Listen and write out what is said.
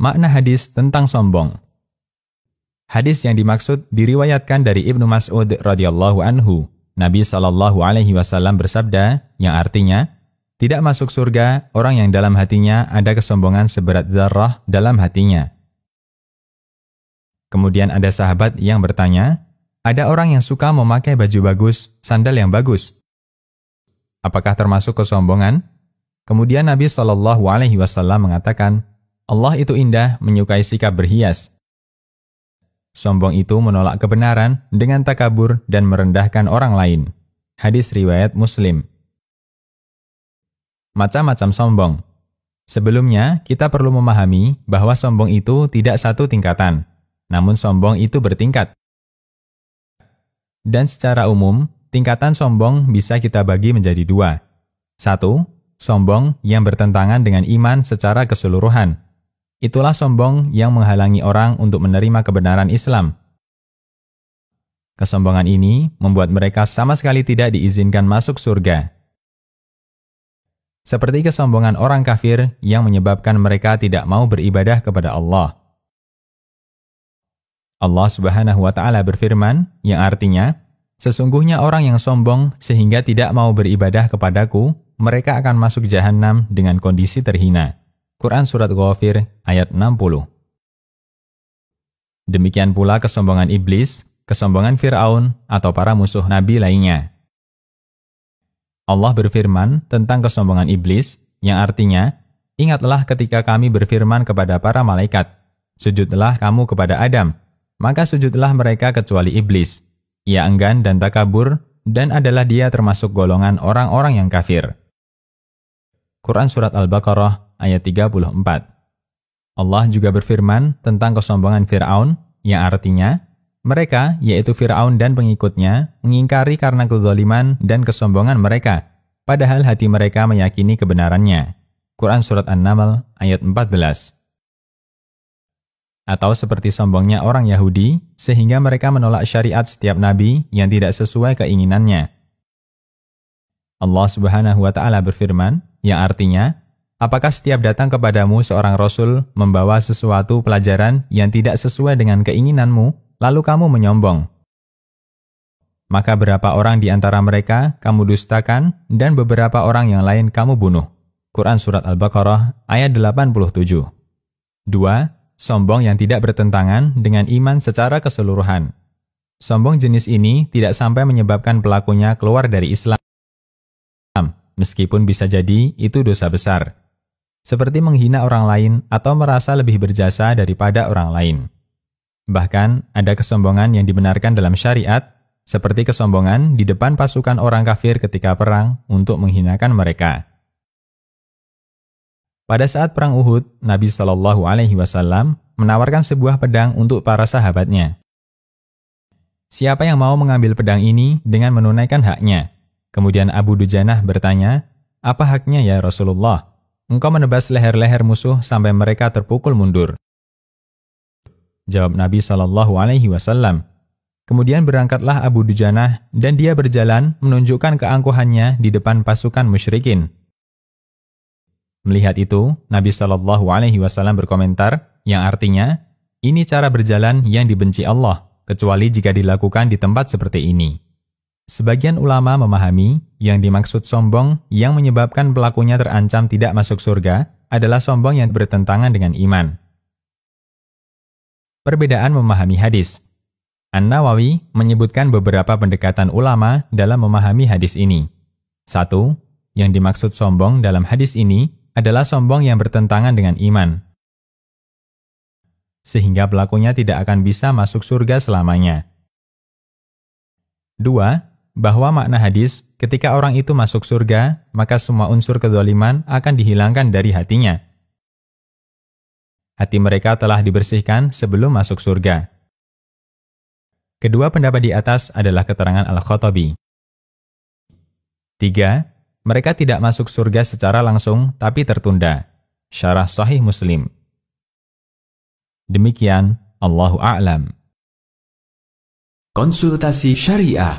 Makna hadis tentang sombong. Hadis yang dimaksud diriwayatkan dari Ibnu Mas'ud radhiyallahu anhu. Nabi SAW bersabda, yang artinya, tidak masuk surga orang yang dalam hatinya ada kesombongan seberat zarrah dalam hatinya. Kemudian ada sahabat yang bertanya, ada orang yang suka memakai baju bagus, sandal yang bagus. Apakah termasuk kesombongan? Kemudian Nabi SAW mengatakan, Allah itu indah menyukai sikap berhias. Sombong itu menolak kebenaran dengan takabur dan merendahkan orang lain. Hadis riwayat Muslim. Macam-macam sombong. Sebelumnya, kita perlu memahami bahwa sombong itu tidak satu tingkatan, namun sombong itu bertingkat. Dan secara umum, tingkatan sombong bisa kita bagi menjadi dua. 1. Sombong yang bertentangan dengan iman secara keseluruhan. Itulah sombong yang menghalangi orang untuk menerima kebenaran Islam. Kesombongan ini membuat mereka sama sekali tidak diizinkan masuk surga. Seperti kesombongan orang kafir yang menyebabkan mereka tidak mau beribadah kepada Allah. Allah Subhanahu wa Ta'ala berfirman, yang artinya, sesungguhnya orang yang sombong sehingga tidak mau beribadah kepadaku, mereka akan masuk jahanam dengan kondisi terhina. Quran Surat Ghafir ayat 60. Demikian pula kesombongan iblis, kesombongan Fir'aun, atau para musuh Nabi lainnya. Allah berfirman tentang kesombongan iblis, yang artinya, ingatlah ketika kami berfirman kepada para malaikat, sujudlah kamu kepada Adam, maka sujudlah mereka kecuali iblis. Ia enggan dan takabur, dan adalah dia termasuk golongan orang-orang yang kafir. Quran Surat Al-Baqarah ayat 34. Allah juga berfirman tentang kesombongan Fir'aun, yang artinya, mereka, yaitu Fir'aun dan pengikutnya, mengingkari karena kezaliman dan kesombongan mereka, padahal hati mereka meyakini kebenarannya. Quran Surat An-Naml ayat 14. Atau seperti sombongnya orang Yahudi, sehingga mereka menolak syariat setiap nabi yang tidak sesuai keinginannya. Allah Subhanahu wa Ta'ala berfirman, yang artinya, apakah setiap datang kepadamu seorang Rasul membawa sesuatu pelajaran yang tidak sesuai dengan keinginanmu, lalu kamu menyombong? Maka berapa orang di antara mereka kamu dustakan, dan beberapa orang yang lain kamu bunuh. Quran Surat Al-Baqarah ayat 87. 2. Sombong yang tidak bertentangan dengan iman secara keseluruhan. Sombong jenis ini tidak sampai menyebabkan pelakunya keluar dari Islam, meskipun bisa jadi itu dosa besar. Seperti menghina orang lain atau merasa lebih berjasa daripada orang lain. Bahkan, ada kesombongan yang dibenarkan dalam syariat, seperti kesombongan di depan pasukan orang kafir ketika perang untuk menghinakan mereka. Pada saat perang Uhud, Nabi SAW menawarkan sebuah pedang untuk para sahabatnya. Siapa yang mau mengambil pedang ini dengan menunaikan haknya? Kemudian Abu Dujanah bertanya, apa haknya ya Rasulullah? Engkau menebas leher-leher musuh sampai mereka terpukul mundur. Jawab Nabi SAW. Kemudian berangkatlah Abu Dujanah dan dia berjalan menunjukkan keangkuhannya di depan pasukan musyrikin. Melihat itu, Nabi SAW berkomentar, yang artinya, ini cara berjalan yang dibenci Allah, kecuali jika dilakukan di tempat seperti ini. Sebagian ulama memahami yang dimaksud sombong yang menyebabkan pelakunya terancam tidak masuk surga adalah sombong yang bertentangan dengan iman. Perbedaan memahami hadis. An-Nawawi menyebutkan beberapa pendekatan ulama dalam memahami hadis ini. 1. Yang dimaksud sombong dalam hadis ini adalah sombong yang bertentangan dengan iman, sehingga pelakunya tidak akan bisa masuk surga selamanya. 2. Bahwa makna hadis, ketika orang itu masuk surga, maka semua unsur kezaliman akan dihilangkan dari hatinya. Hati mereka telah dibersihkan sebelum masuk surga. Kedua pendapat di atas adalah keterangan Al-Khattabi. 3. Mereka tidak masuk surga secara langsung, tapi tertunda. Syarah Sahih Muslim. Demikian, Allahu a'lam. Konsultasi Syariah.